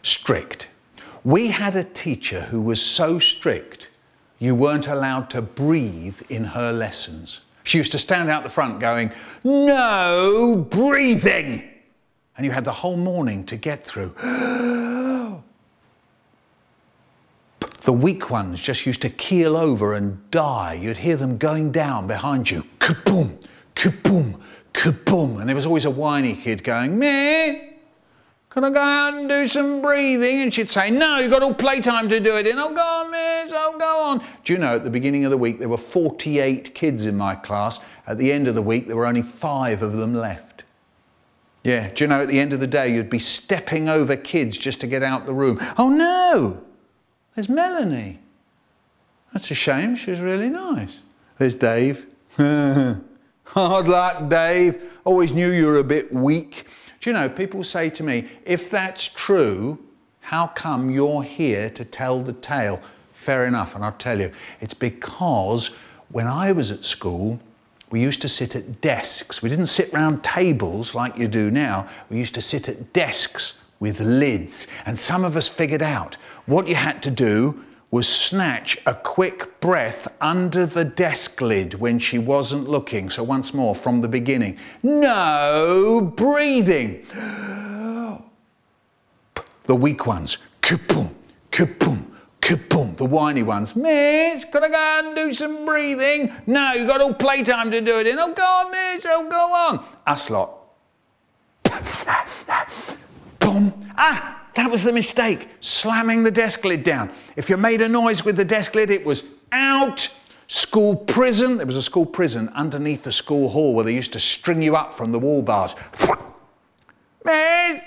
Strict. We had a teacher who was so strict you weren't allowed to breathe in her lessons. She used to stand out the front going, "No breathing!" And you had the whole morning to get through. The weak ones just used to keel over and die. You'd hear them going down behind you. Kaboom, kaboom, kaboom. And there was always a whiny kid going, "Meh, can I go out and do some breathing?" And she'd say, "No, you've got all playtime to do it in." "Oh, go on, miss, oh, go on." Do you know, at the beginning of the week, there were 48 kids in my class. At the end of the week, there were only 5 of them left. Yeah, do you know, at the end of the day, you'd be stepping over kids just to get out the room. "Oh, no, there's Melanie. That's a shame, she was really nice." "There's Dave." "Hard luck, Dave. Always knew you were a bit weak." Do you know, people say to me, "If that's true, how come you're here to tell the tale?" Fair enough, and I'll tell you. It's because when I was at school, we used to sit at desks. We didn't sit round tables like you do now. We used to sit at desks with lids. And some of us figured out what you had to do was snatch a quick breath under the desk lid when she wasn't looking. So once more, from the beginning. No breathing. The weak ones. Kaboom, kaboom, kaboom. The whiny ones. "Miss, can I go out and do some breathing?" "No, you've got all playtime to do it in." "Oh, go on, miss, oh, go on." Us lot. Boom. Ah! That was the mistake, slamming the desk lid down. If you made a noise with the desk lid, it was out. School prison. There was a school prison underneath the school hall where they used to string you up from the wall bars. "Miss,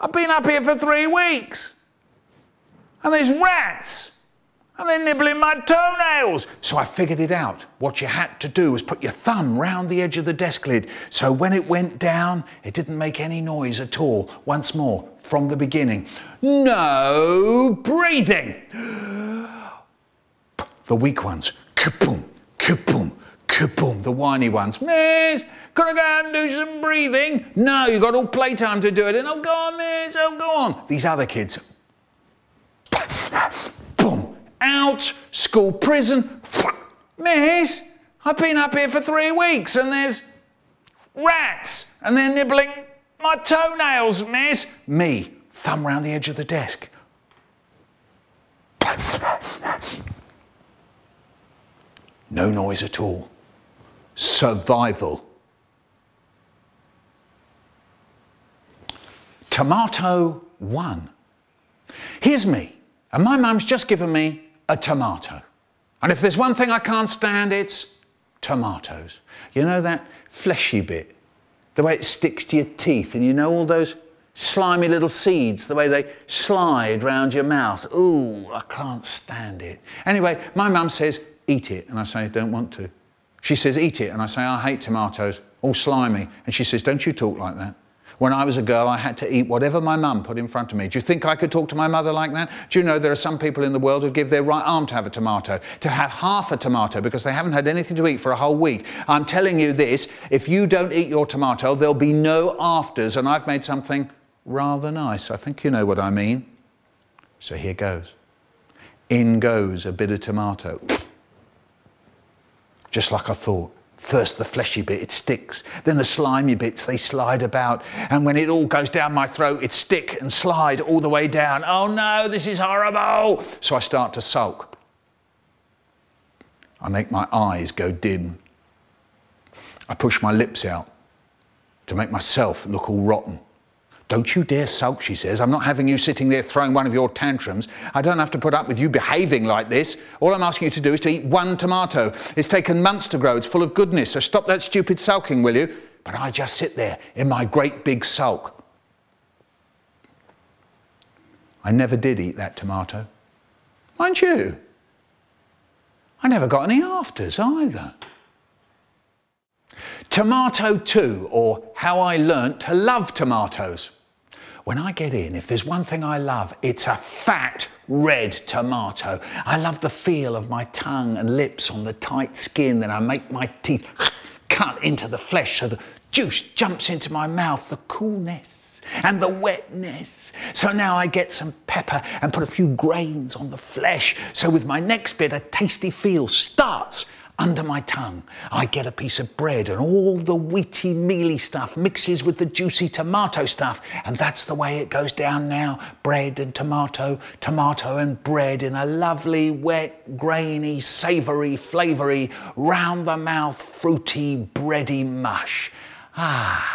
I've been up here for 3 weeks. And there's rats. And they're nibbling my toenails." So I figured it out. What you had to do was put your thumb round the edge of the desk lid. So when it went down, it didn't make any noise at all. Once more, from the beginning. No breathing. The weak ones. Kaboom, kaboom, kaboom. The whiny ones. "Miss, can I go out and do some breathing?" "No, you've got all playtime to do it." "And oh, go on, miss, oh, go on." These other kids. Boom. Out, school prison. "Miss, I've been up here for 3 weeks and there's rats and they're nibbling my toenails, miss." Me, thumb round the edge of the desk. No noise at all. Survival. Tomato 1. Here's me, and my mum's just given me a tomato. And if there's one thing I can't stand, it's tomatoes. You know that fleshy bit? The way it sticks to your teeth, and you know all those slimy little seeds, the way they slide round your mouth. Ooh, I can't stand it. Anyway, my mum says, "Eat it," and I say, "Don't want to." She says, "Eat it," and I say, "I hate tomatoes, all slimy." And she says, "Don't you talk like that. When I was a girl, I had to eat whatever my mum put in front of me. Do you think I could talk to my mother like that? Do you know there are some people in the world who give their right arm to have a tomato, to have half a tomato because they haven't had anything to eat for a whole week? I'm telling you this, if you don't eat your tomato, there'll be no afters, and I've made something rather nice. I think you know what I mean. So here goes. In goes a bit of tomato. Just like I thought. First the fleshy bit, it sticks. Then the slimy bits, they slide about. And when it all goes down my throat, it stick and slide all the way down. Oh no, this is horrible. So I start to sulk. I make my eyes go dim. I push my lips out to make myself look all rotten. "Don't you dare sulk," she says. "I'm not having you sitting there throwing one of your tantrums. I don't have to put up with you behaving like this. All I'm asking you to do is to eat one tomato. It's taken months to grow. It's full of goodness. So stop that stupid sulking, will you?" But I just sit there in my great big sulk. I never did eat that tomato. Mind you, I never got any afters either. Tomato 2, or how I learnt to love tomatoes. When I get in, if there's one thing I love, it's a fat red tomato. I love the feel of my tongue and lips on the tight skin. Then I make my teeth cut into the flesh so the juice jumps into my mouth. The coolness and the wetness. So now I get some pepper and put a few grains on the flesh. So with my next bit, a tasty feel starts under my tongue. I get a piece of bread and all the wheaty, mealy stuff mixes with the juicy tomato stuff. And that's the way it goes down now. Bread and tomato, tomato and bread in a lovely, wet, grainy, savoury, flavoury, round the mouth, fruity, bready mush. Ah.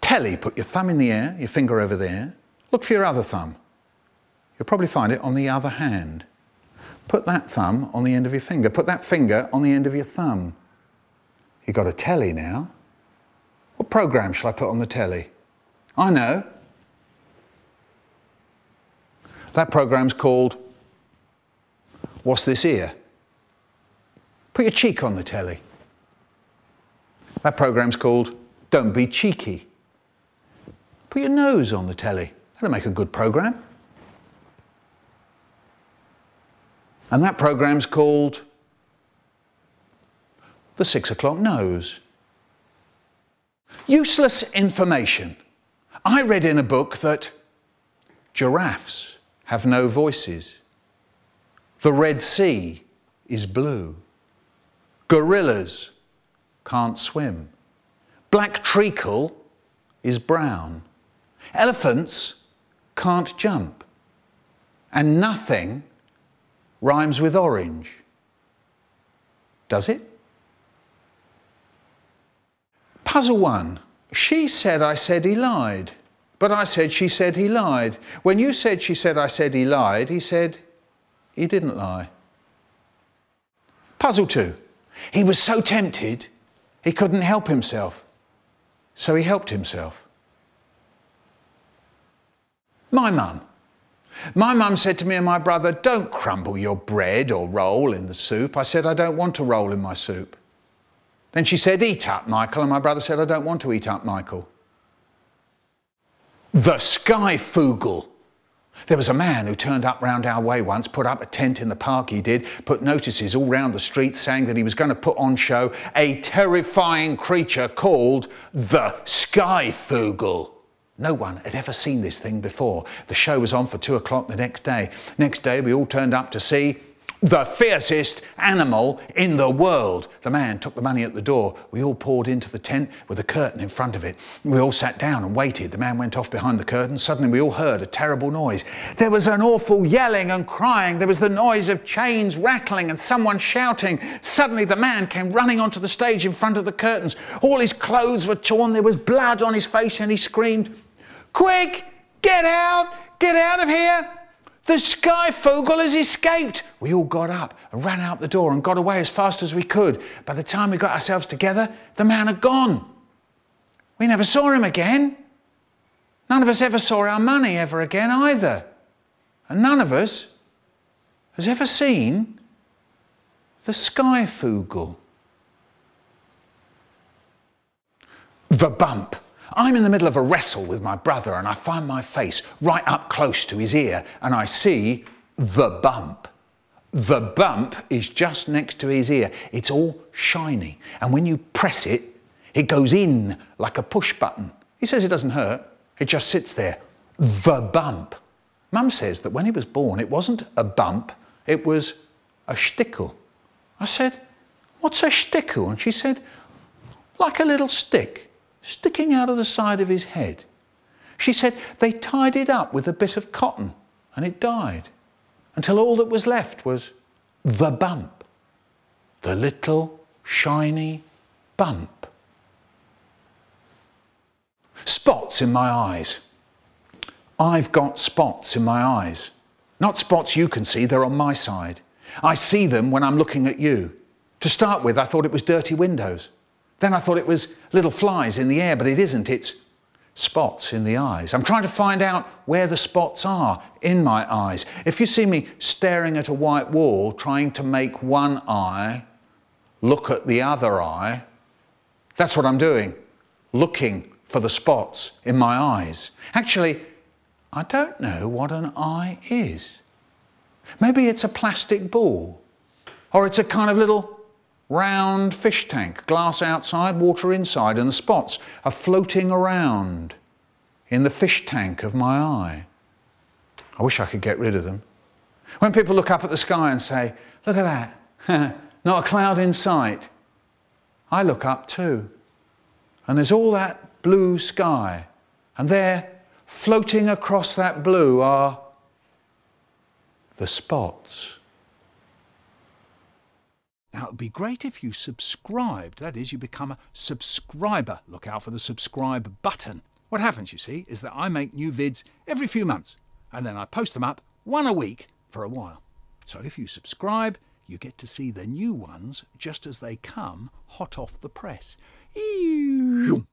Telly, put your thumb in the air, your finger over there. Look for your other thumb. You'll probably find it on the other hand. Put that thumb on the end of your finger. Put that finger on the end of your thumb. You've got a telly now. What programme shall I put on the telly? I know. That programme's called What's This Here? Put your cheek on the telly. That programme's called Don't Be Cheeky. Put your nose on the telly. That'll make a good programme. And that programme's called The 6 o'clock Nose. Useless information. I read in a book that giraffes have no voices. The Red Sea is blue. Gorillas can't swim. Black treacle is brown. Elephants can't jump. And nothing rhymes with orange. Does it? Puzzle 1. She said I said he lied, but I said she said he lied. When you said she said I said he lied, he said he didn't lie. Puzzle 2. He was so tempted he couldn't help himself, so he helped himself. My mum. My mum said to me and my brother, don't crumble your bread or roll in the soup. I said, I don't want to roll in my soup. Then she said, eat up, Michael, and my brother said, I don't want to eat up, Michael. The Skyfoogle. There was a man who turned up round our way once, put up a tent in the park he did, put notices all round the street saying that he was going to put on show a terrifying creature called the Skyfoogle. No one had ever seen this thing before. The show was on for 2 o'clock the next day. Next day we all turned up to see the fiercest animal in the world. The man took the money at the door. We all poured into the tent with a curtain in front of it. We all sat down and waited. The man went off behind the curtain. Suddenly we all heard a terrible noise. There was an awful yelling and crying. There was the noise of chains rattling and someone shouting. Suddenly the man came running onto the stage in front of the curtains. All his clothes were torn. There was blood on his face and he screamed, "Quick, get out of here. The Skyfoogle has escaped." We all got up and ran out the door and got away as fast as we could. By the time we got ourselves together, the man had gone. We never saw him again. None of us ever saw our money ever again either. And none of us has ever seen the Skyfoogle. The bump. I'm in the middle of a wrestle with my brother and I find my face right up close to his ear and I see the bump. The bump is just next to his ear. It's all shiny and when you press it, it goes in like a push button. He says it doesn't hurt, it just sits there. The bump. Mum says that when he was born it wasn't a bump, it was a shtickle. I said, what's a shtickle? And she said, like a little stick sticking out of the side of his head. She said they tied it up with a bit of cotton and it died until all that was left was the bump. The little shiny bump. Spots in my eyes. I've got spots in my eyes. Not spots you can see, they're on my side. I see them when I'm looking at you. To start with, I thought it was dirty windows. Then I thought it was little flies in the air, but it isn't. It's spots in the eyes. I'm trying to find out where the spots are in my eyes. If you see me staring at a white wall, trying to make one eye look at the other eye, that's what I'm doing, looking for the spots in my eyes. Actually, I don't know what an eye is. Maybe it's a plastic ball, or it's a kind of little round fish tank, glass outside, water inside, and the spots are floating around in the fish tank of my eye. I wish I could get rid of them. When people look up at the sky and say, look at that, not a cloud in sight, I look up too. And there's all that blue sky, and there, floating across that blue, are the spots. Now, it would be great if you subscribed. That is, you become a subscriber. Look out for the subscribe button. What happens, you see, is that I make new vids every few months, and then I post them up one a week for a while. So if you subscribe, you get to see the new ones just as they come hot off the press. Ew.